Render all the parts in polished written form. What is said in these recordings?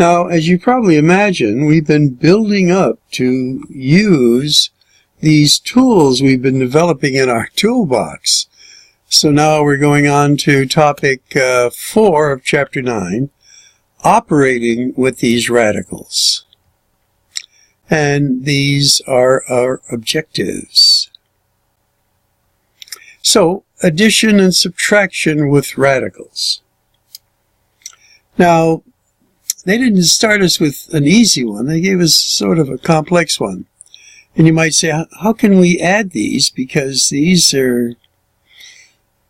Now, as you probably imagine, we've been building up to use these tools we've been developing in our toolbox. So now we're going on to topic 4 of chapter 9, operating with these radicals. And these are our objectives. So, addition and subtraction with radicals. Now, they didn't start us with an easy one. They gave us sort of a complex one. And you might say, how can we add these? Because these are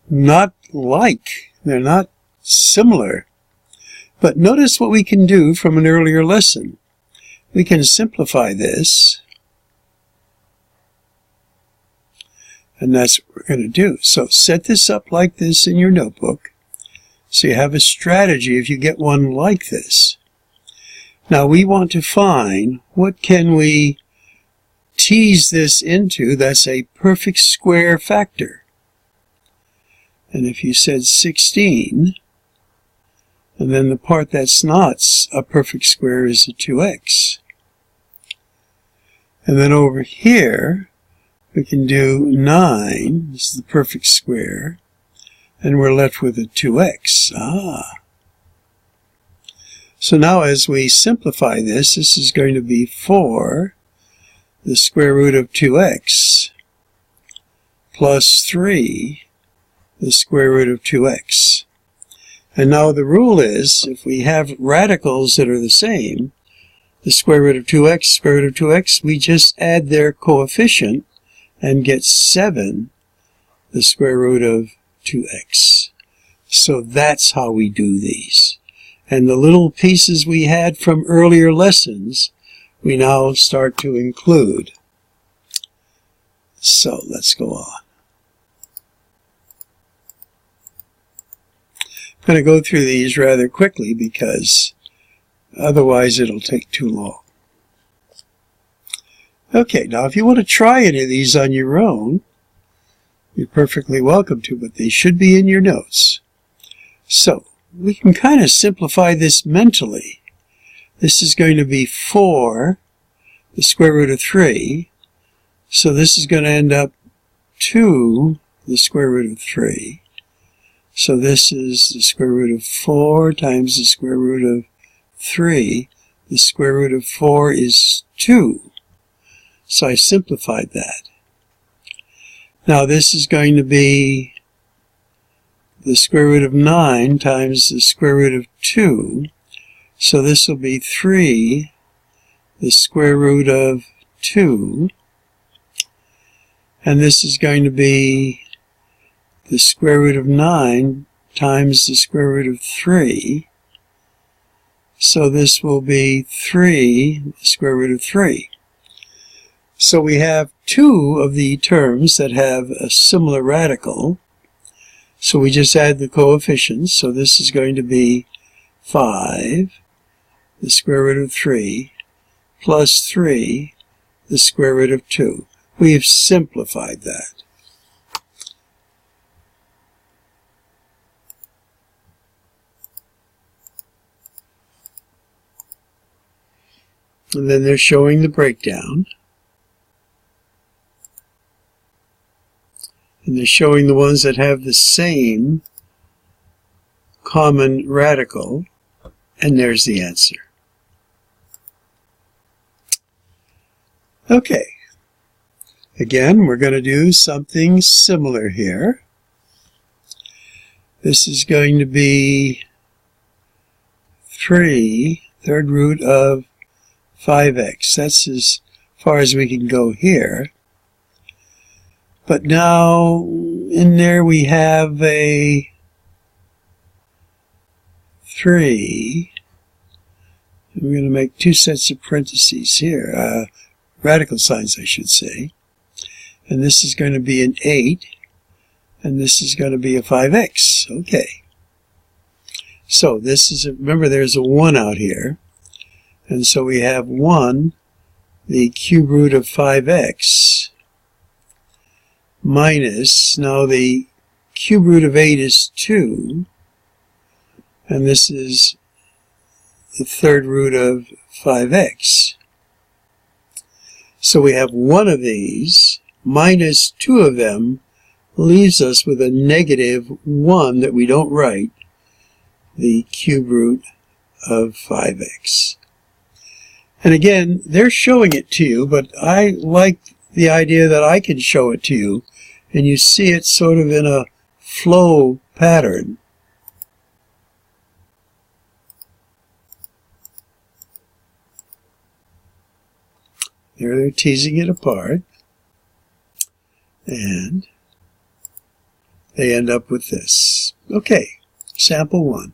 not like. They're not similar. But notice what we can do from an earlier lesson. We can simplify this. And that's what we're going to do. So set this up like this in your notebook. So you have a strategy if you get one like this. Now we want to find what can we tease this into that's a perfect square factor. And if you said 16, and then the part that's not a perfect square is a 2x. And then over here, we can do 9, this is the perfect square, and we're left with a 2x. So now as we simplify this, this is going to be 4, the square root of 2x, plus 3, the square root of 2x. And now the rule is, if we have radicals that are the same, the square root of 2x, square root of 2x, we just add their coefficient and get 7, the square root of 2x. So that's how we do these. And the little pieces we had from earlier lessons, we now start to include. So let's go on. I'm going to go through these rather quickly because otherwise it'll take too long. Okay, now if you want to try any of these on your own, you're perfectly welcome to, but they should be in your notes. So, we can kind of simplify this mentally. This is going to be 4, the square root of 3. So this is going to end up 2, the square root of 3. So this is the square root of 4 times the square root of 3. The square root of 4 is 2. So I simplified that. Now this is going to be the square root of 9 times the square root of 2. So this will be 3, the square root of 2. And this is going to be the square root of 9 times the square root of 3. So this will be 3, the square root of 3. So we have 2 of the terms that have a similar radical. So we just add the coefficients. So this is going to be 5, the square root of 3, plus 3, the square root of 2. We've simplified that. And then they're showing the breakdown. And they're showing the ones that have the same common radical. And there's the answer. Okay. Again, we're going to do something similar here. This is going to be 3, third root of 5x. That's as far as we can go here. But now, in there we have a 3. And we're going to make 2 sets of parentheses here, radical signs, I should say. And this is going to be an 8, and this is going to be a 5x. Okay. So this is, remember there's a 1 out here. And so we have 1, the cube root of 5x, minus, now the cube root of 8 is 2, and this is the third root of 5x. So we have one of these minus two of them leaves us with a negative 1 that we don't write, the cube root of 5x. And again, they're showing it to you, but I like the idea that I can show it to you, and you see it sort of in a flow pattern. There they're teasing it apart, and they end up with this. Okay, sample 1.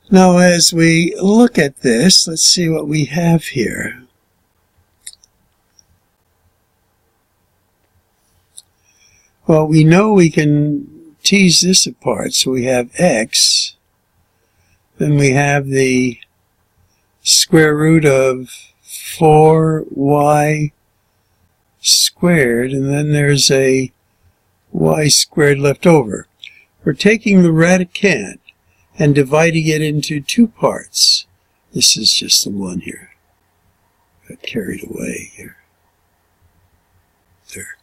Now as we look at this, let's see what we have here. Well, we know we can tease this apart, so we have x, then we have the square root of 4y squared, and then there's a y squared left over. We're taking the radicand and dividing it into two parts. This is just the one here. Got carried away here. There.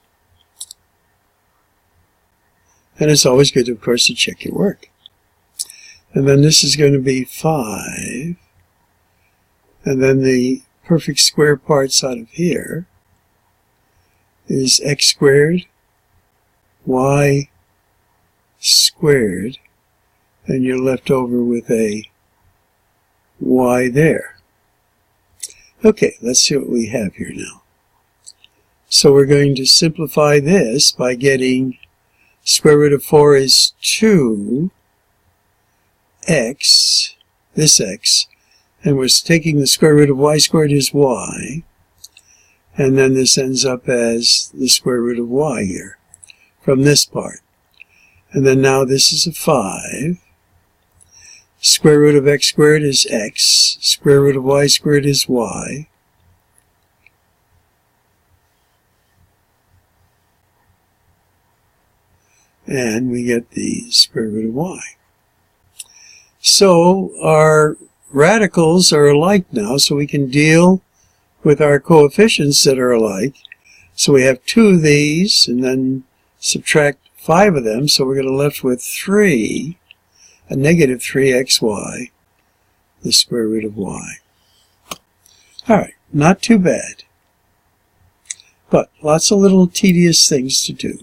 And it's always good, of course, to check your work. And then this is going to be 5. And then the perfect square parts out of here is x squared, y squared, and you're left over with a y there. Okay, let's see what we have here now. So we're going to simplify this by getting square root of 4 is 2x, this x, and we're taking the square root of y squared is y, and then this ends up as the square root of y here from this part. And then now this is a 5. Square root of x squared is x. Square root of y squared is y. And we get the square root of y. So our radicals are alike now, so we can deal with our coefficients that are alike. So we have 2 of these, and then subtract 5 of them, so we're going to left with 3, a negative 3xy, the square root of y. Alright, not too bad, but lots of little tedious things to do.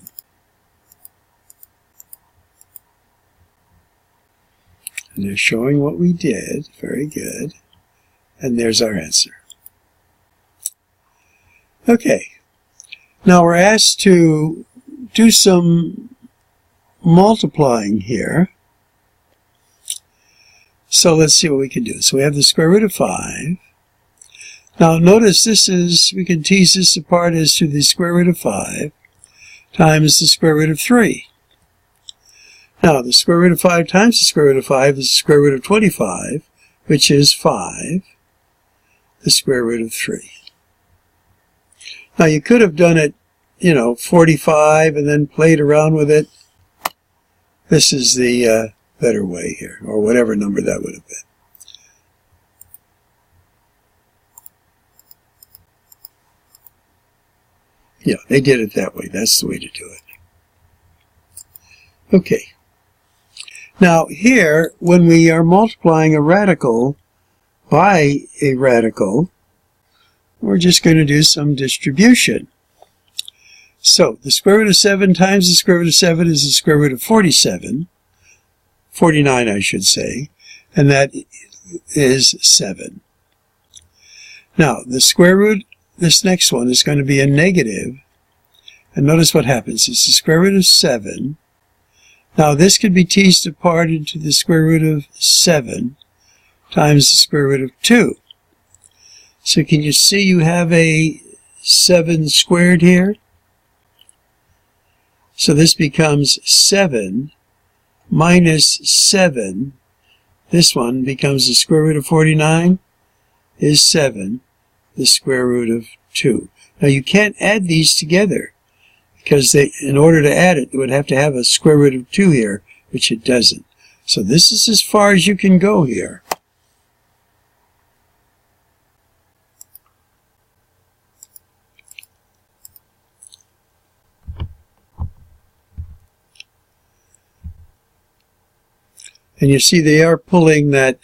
And they're showing what we did. Very good. And there's our answer. Okay. Now we're asked to do some multiplying here. So let's see what we can do. So we have the square root of 5. Now notice this is, we can tease this apart as to the square root of 5 times the square root of 3. Now, the square root of 5 times the square root of 5 is the square root of 25, which is 5, the square root of 3. Now, you could have done it, 45 and then played around with it. This is the better way here, or whatever number that would have been. Yeah, they did it that way. That's the way to do it. Okay. Now here, when we are multiplying a radical by a radical, we're just going to do some distribution. So the square root of 7 times the square root of 7 is the square root of 47, 49 I should say, and that is 7. Now the square root, this next one is going to be a negative, and notice what happens. It's the square root of 7. Now this could be teased apart into the square root of 7 times the square root of 2. So can you see you have a 7 squared here? So this becomes 7 minus 7. This one becomes the square root of 49 is 7, the square root of 2. Now you can't add these together, because in order to add it, it would have to have a square root of 2 here, which it doesn't. So this is as far as you can go here. And you see they are pulling that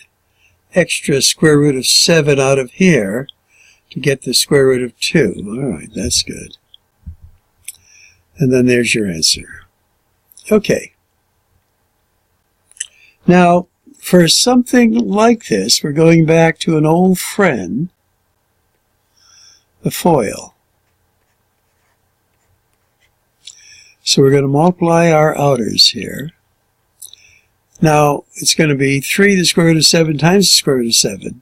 extra square root of 7 out of here to get the square root of 2. All right, that's good. And then there's your answer. Okay. Now, for something like this, we're going back to an old friend, the FOIL. So we're going to multiply our outers here. Now, it's going to be 3 to the square root of 7 times the square root of 7.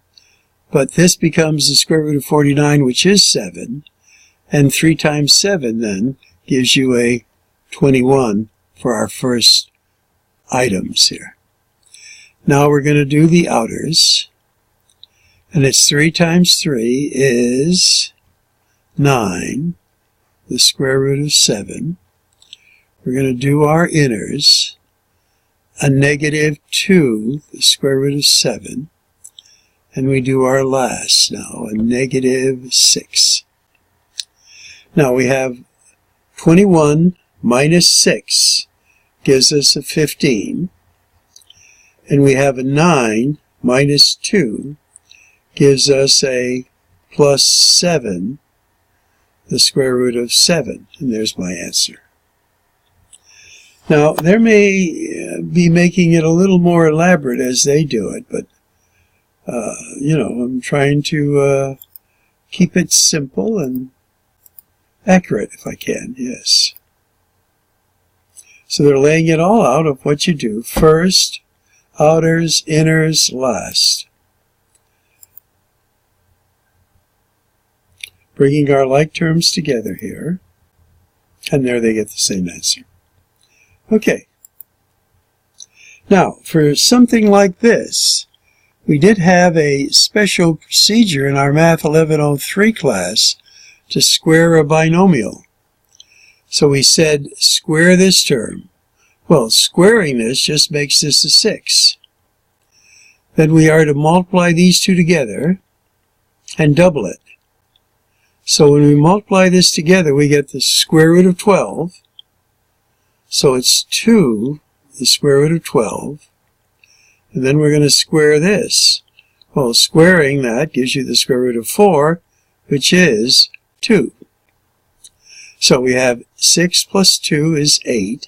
But this becomes the square root of 49, which is 7. And 3 times 7, then, gives you a 21 for our first items here. Now we're going to do the outers. And it's 3 times 3 is 9, the square root of 7. We're going to do our inners. A negative 2, the square root of 7. And we do our last now, a negative 6. Now we have 21 minus 6 gives us a 15. And we have a 9 minus 2 gives us a plus 7, the square root of 7. And there's my answer. Now, they may be making it a little more elaborate as they do it, but, you know, I'm trying to keep it simple and accurate if I can, yes. So they're laying it all out of what you do. First, outers, inners, last. Bringing our like terms together here, and there they get the same answer. Okay. Now, for something like this, we did have a special procedure in our Math 1103 class to square a binomial. So we said, square this term. Well, squaring this just makes this a 6. Then we are to multiply these two together and double it. So when we multiply this together, we get the square root of 12. So it's 2, the square root of 12. And then we're going to square this. Well, squaring that gives you the square root of 4, which is 2. So we have 6 plus 2 is 8,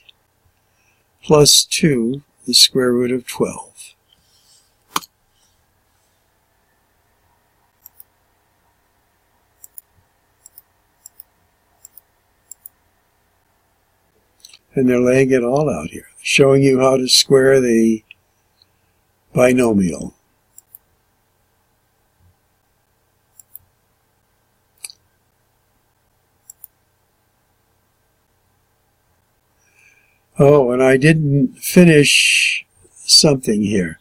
plus 2, the square root of 12. And they're laying it all out here, showing you how to square the binomial. Oh, and I didn't finish something here.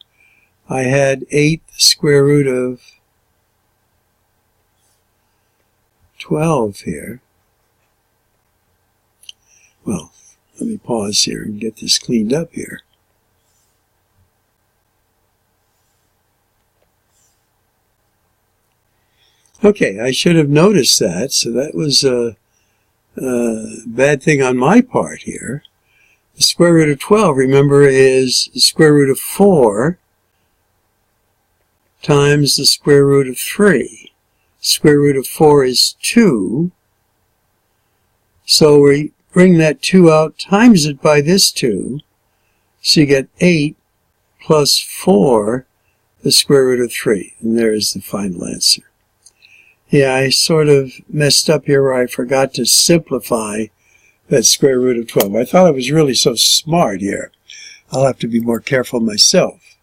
I had 8 the square root of 12 here. Well, let me pause here and get this cleaned up here. Okay, I should have noticed that, so that was a bad thing on my part here. The square root of 12, remember, is the square root of 4 times the square root of 3. Square root of 4 is 2, so we bring that 2 out, times it by this 2, so you get 8 plus 4, the square root of 3, and there is the final answer. Yeah, I sort of messed up here where I forgot to simplify that square root of 12. I thought I was really so smart here. I'll have to be more careful myself.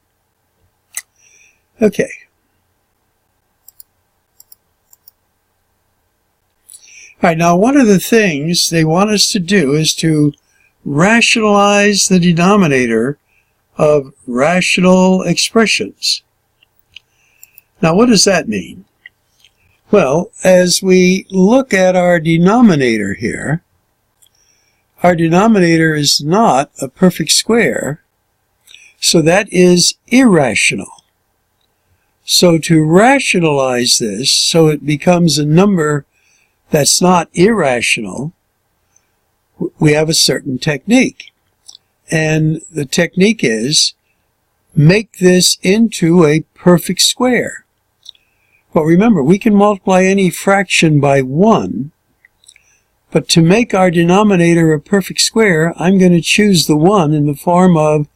Okay. All right, now one of the things they want us to do is to rationalize the denominator of rational expressions. Now, what does that mean? Well, as we look at our denominator here, our denominator is not a perfect square, So that is irrational. So to rationalize this so it becomes a number that's not irrational, we have a certain technique. And the technique is make this into a perfect square. Well, remember, we can multiply any fraction by 1, but to make our denominator a perfect square, I'm going to choose the 1 in the form of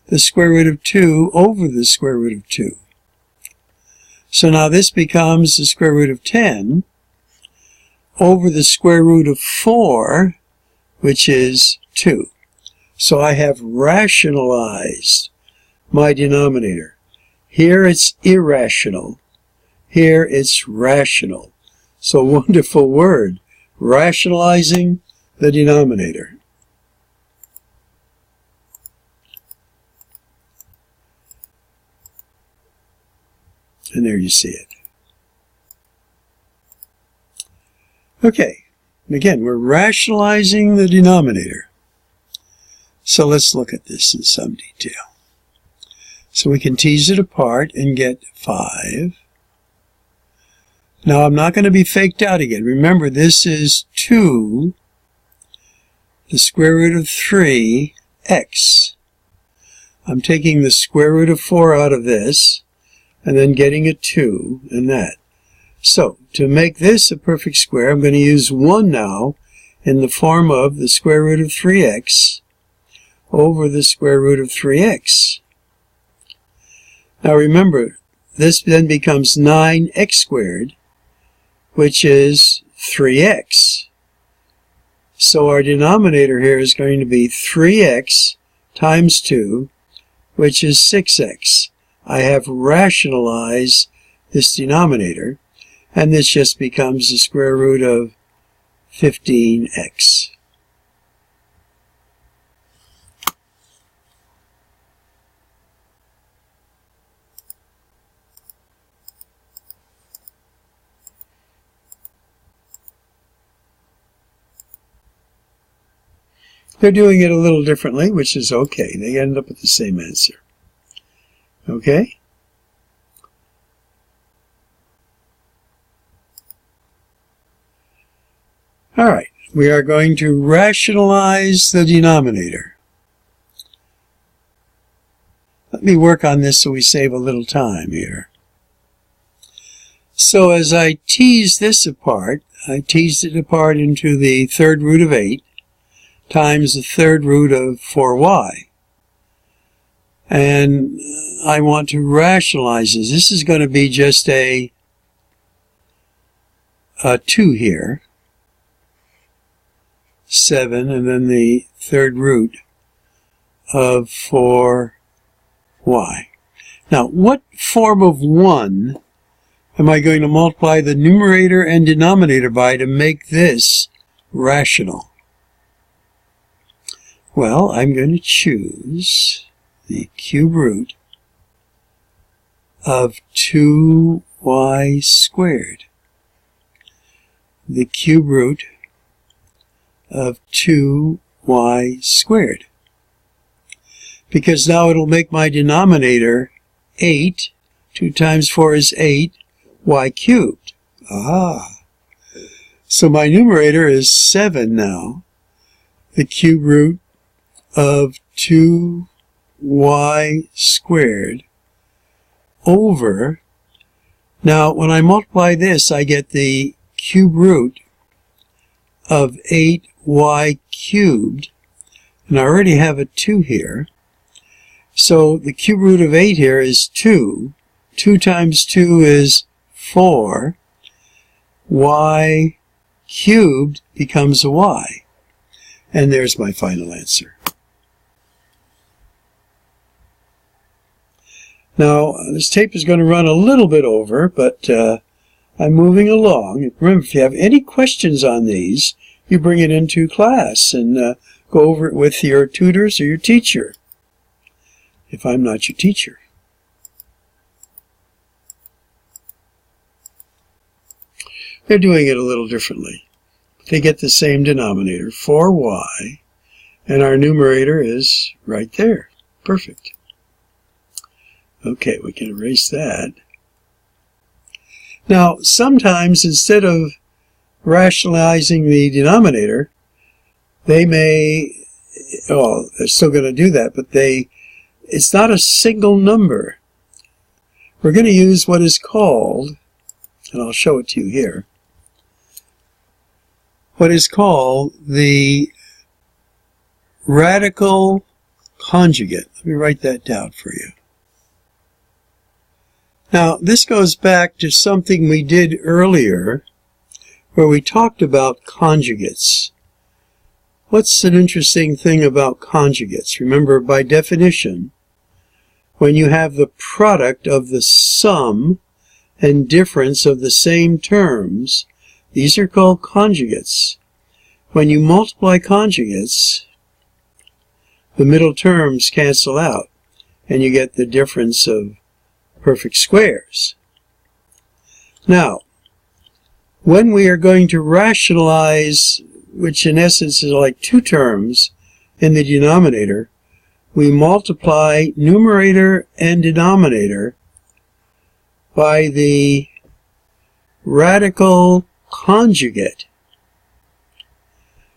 the square root of 2 over the square root of 2. So now this becomes the square root of 10 over the square root of 4, which is 2. So I have rationalized my denominator. Here it's irrational. Here it's rational. So wonderful word, rationalizing the denominator. And there you see it. Okay, again, we're rationalizing the denominator. So let's look at this in some detail. So we can tease it apart and get 5. Now I'm not going to be faked out again. Remember, this is 2, the square root of 3x. I'm taking the square root of 4 out of this, and then getting a 2 and that. So, to make this a perfect square, I'm going to use 1 now in the form of the square root of 3x over the square root of 3x. Now remember, this then becomes 9x squared, which is 3x. So our denominator here is going to be 3x times 2, which is 6x. I have rationalized this denominator, and this just becomes the square root of 15x. They're doing it a little differently, which is okay. They end up with the same answer. Okay? All right, we are going to rationalize the denominator. Let me work on this so we save a little time here. So as I tease this apart, I teased it apart into the third root of 8 times the third root of 4y. And I want to rationalize this. This is going to be just a 2 here. 7, and then the third root of 4y. Now, what form of 1 am I going to multiply the numerator and denominator by to make this rational? Well, I'm going to choose the cube root of 2y squared. The cube root of 2y squared. Because now it'll make my denominator 8. 2 times 4 is 8, y cubed. Ah. So my numerator is 7 now. The cube root of 2y squared over. Now, when I multiply this, I get the cube root of 8y cubed, and I already have a 2 here. So the cube root of 8 here is 2. 2 times 2 is 4. Y cubed becomes a y. And there's my final answer. Now, this tape is going to run a little bit over, but I'm moving along. Remember, if you have any questions on these, you bring it into class and go over it with your tutors or your teacher, if I'm not your teacher. They're doing it a little differently. They get the same denominator, 4y, and our numerator is right there. Perfect. Okay, we can erase that. Now, sometimes instead of rationalizing the denominator, they may, well, they're still going to do that, but it's not a single number. We're going to use what is called, and I'll show it to you here, what is called the radical conjugate. Let me write that down for you. Now, this goes back to something we did earlier where we talked about conjugates. What's an interesting thing about conjugates? Remember, by definition, when you have the product of the sum and difference of the same terms, these are called conjugates. When you multiply conjugates, the middle terms cancel out, and you get the difference of perfect squares. Now, when we are going to rationalize, which in essence is like two terms in the denominator, we multiply numerator and denominator by the radical conjugate.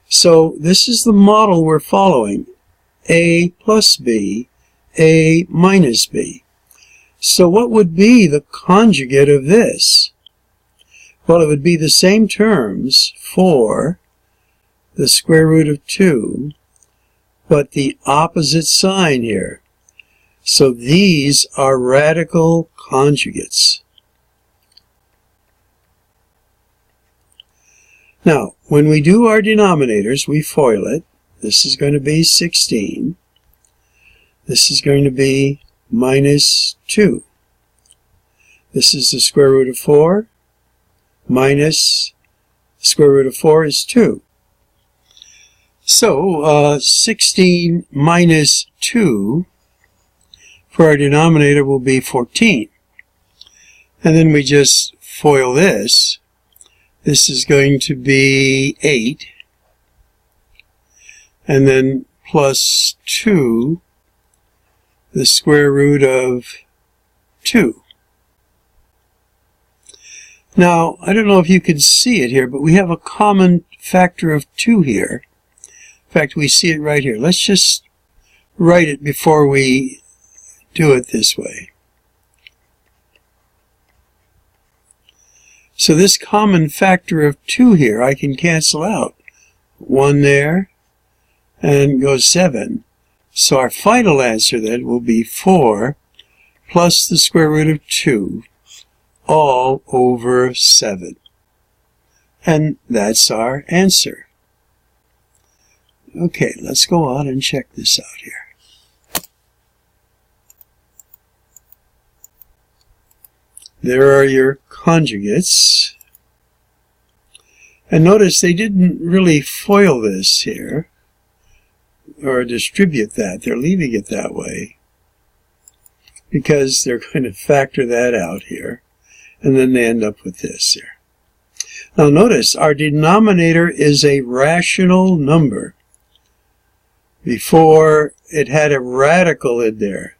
So this is the model we're following. A plus B, A minus B. So what would be the conjugate of this? Well, it would be the same terms for the square root of 2, but the opposite sign here. So these are radical conjugates. Now, when we do our denominators, we FOIL it. This is going to be 16. This is going to be minus 2. This is the square root of 4. Minus the square root of 4 is 2. So 16 minus 2 for our denominator will be 14. And then we just FOIL this. This is going to be 8. And then plus 2, the square root of 2. Now, I don't know if you can see it here, but we have a common factor of 2 here. In fact, we see it right here. Let's just write it before we do it this way. So this common factor of 2 here, I can cancel out. 1 there, and goes 7. So our final answer then will be 4 plus the square root of 2 all over 7. And that's our answer. Okay, let's go on and check this out here. There are your conjugates. And notice they didn't really FOIL this here, or distribute that. They're leaving it that way because they're going to factor that out here, and then they end up with this here. Now notice our denominator is a rational number. Before it had a radical in there.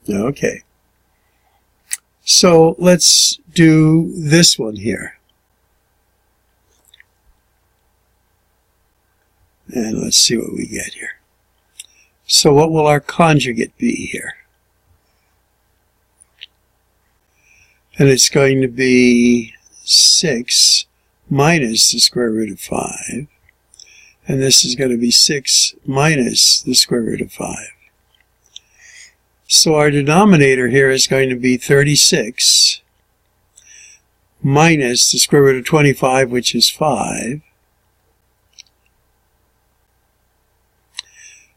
Okay. So let's do this one here. And let's see what we get here. So what will our conjugate be here? And it's going to be 6 minus the square root of 5. And this is going to be 6 minus the square root of 5. So our denominator here is going to be 36 minus the square root of 25, which is 5.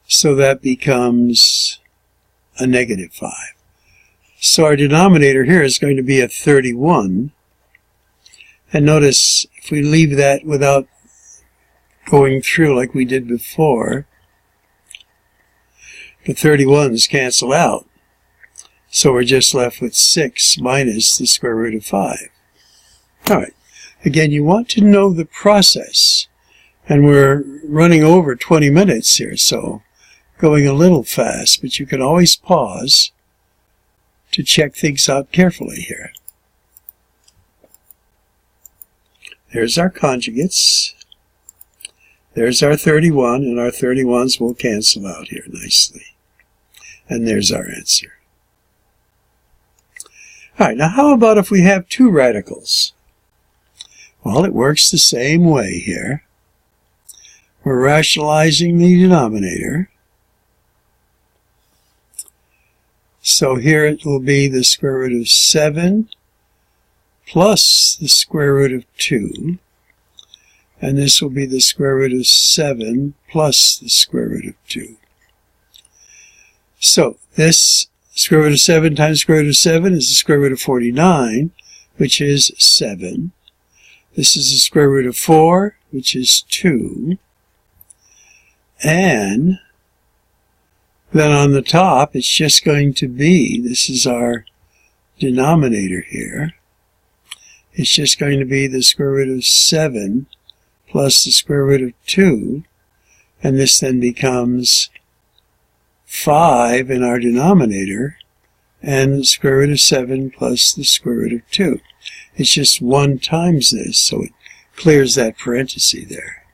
So that becomes a negative 5. So our denominator here is going to be a 31. And notice if we leave that without going through like we did before, the 31s cancel out. So we're just left with 6 minus the square root of 5. Alright, again, you want to know the process. And we're running over 20 minutes here, so going a little fast, but you can always pause to check things out carefully here. There's our conjugates. There's our 31, and our 31s will cancel out here nicely. And there's our answer. All right, now how about if we have two radicals? Well, it works the same way here. We're rationalizing the denominator. So here it will be the square root of 7 plus the square root of 2. And this will be the square root of 7 plus the square root of 2. So this square root of 7 times square root of 7 is the square root of 49, which is 7. This is the square root of 4, which is 2. And then on the top, it's just going to be, this is our denominator here, it's just going to be the square root of 7 plus the square root of 2, and this then becomes 5 in our denominator, and the square root of 7 plus the square root of 2. It's just 1 times this, so it clears that parenthesis there.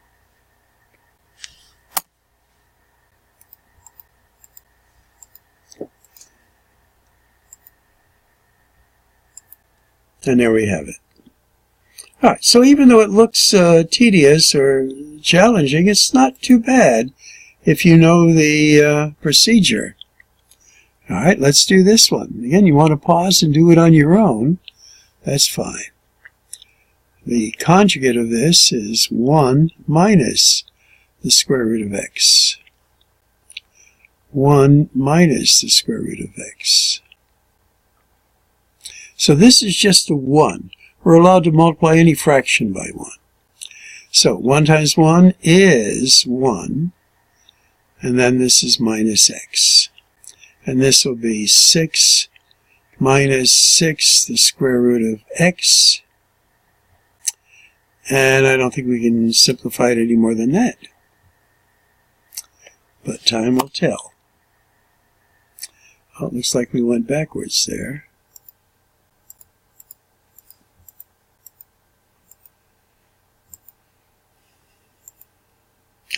And there we have it. All right, so even though it looks tedious or challenging, it's not too bad if you know the procedure. All right, let's do this one. Again, you want to pause and do it on your own. That's fine. The conjugate of this is 1 minus the square root of x. 1 minus the square root of x. So this is just a 1. We're allowed to multiply any fraction by 1. So 1 times 1 is 1. And then this is minus x. And this will be 6 minus 6, the square root of x. And I don't think we can simplify it any more than that. But time will tell. Oh, it looks like we went backwards there.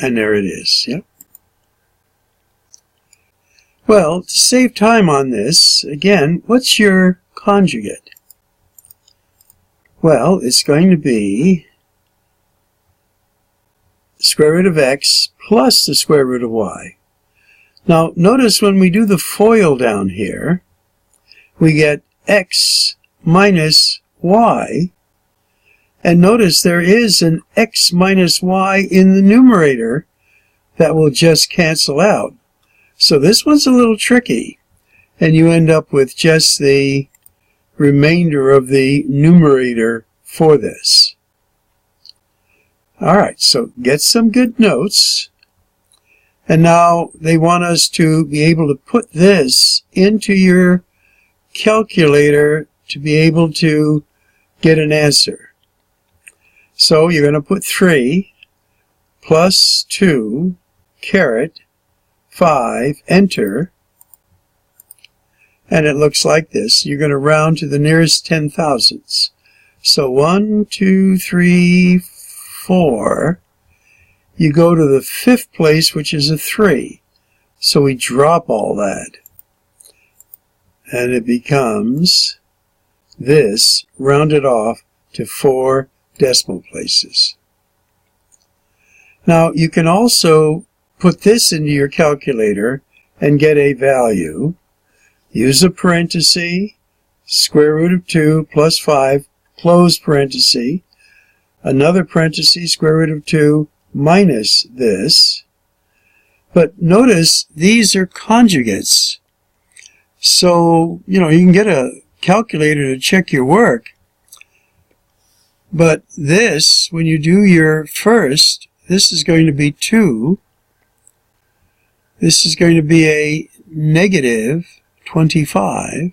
And there it is, yep. Well, to save time on this, again, what's your conjugate? Well, it's going to be the square root of x plus the square root of y. Now, notice when we do the FOIL down here, we get x minus y. And notice there is an x minus y in the numerator that will just cancel out. So this one's a little tricky, and you end up with just the remainder of the numerator for this. Alright, so get some good notes. And now they want us to be able to put this into your calculator to be able to get an answer. So you're going to put 3 plus 2 caret 5, enter, and it looks like this. You're going to round to the nearest 10,000ths. So 1, 2, 3, 4. You go to the 5th place, which is a 3. So we drop all that. And it becomes this, rounded off to 4 decimal places. Now, you can also put this into your calculator and get a value. Use a parenthesis, square root of 2 plus 5, close parenthesis, another parenthesis, square root of 2 minus this. But notice these are conjugates. So, you can get a calculator to check your work. But this, when you do your first, this is going to be 2. This is going to be a negative 25.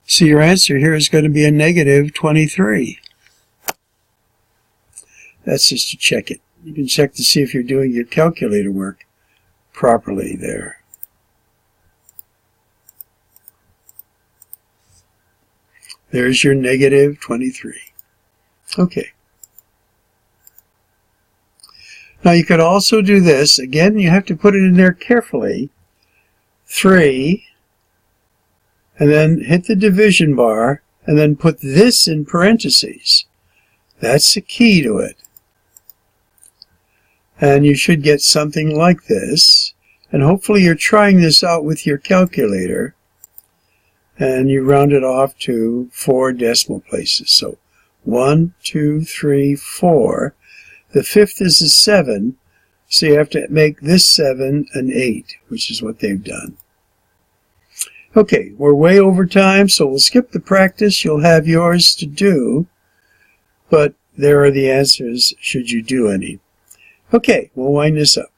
So your answer here is going to be a negative 23. That's just to check it. You can check to see if you're doing your calculator work properly there. There's your negative 23. Okay. Now you could also do this. Again, you have to put it in there carefully. 3, and then hit the division bar, and then put this in parentheses. That's the key to it. And you should get something like this. And hopefully you're trying this out with your calculator. And you round it off to 4 decimal places. So 1, 2, 3, 4. The fifth is a 7. So you have to make this 7 an 8, which is what they've done. Okay, we're way over time, so we'll skip the practice. You'll have yours to do, but there are the answers should you do any. Okay, we'll wind this up.